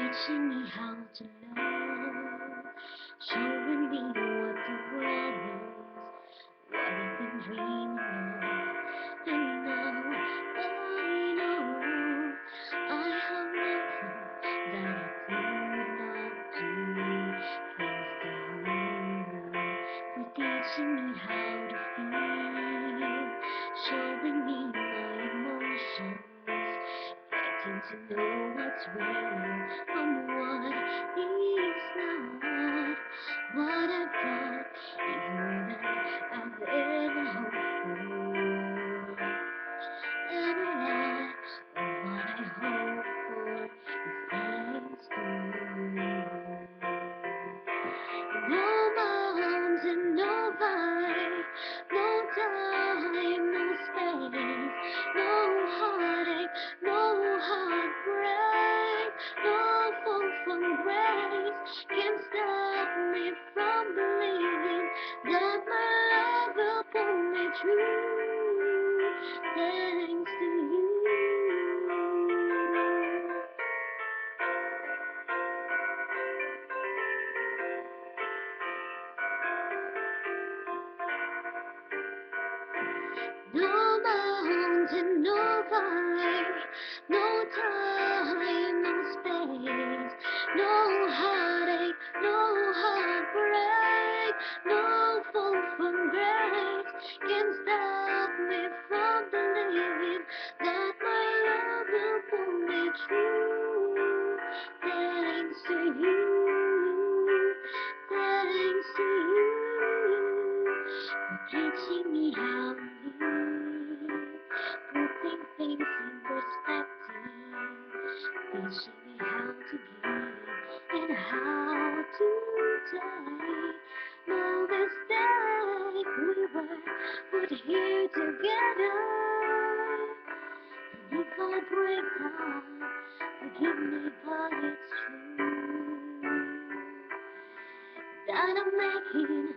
teaching me how to love, showing me what the world is, what I've been dreaming of. And now I know I have nothing that I could not do. Thanks to you for teaching me how to feel, showing me my emotions, getting to know what's real from what is not. What I've got is more than I've ever hoped for. Every lot of what I hope for is thanks to you. No mountain, no valley, no time, no space, no heartache, no heartbreak, no fall from grace can stop me from believing that my love will pull me through. Thanks to you. No mountain, no valley, no time, no space, no heartache, no heartbreak, no fall from grace can stop me from believing that my love will pull me through. Thanks to you, thanks to you for teaching me how to live, putting things in perspective, teaching me how to give and how to take. No mistake, we were put here together. And if I break down, forgive me, but it's true that I'm making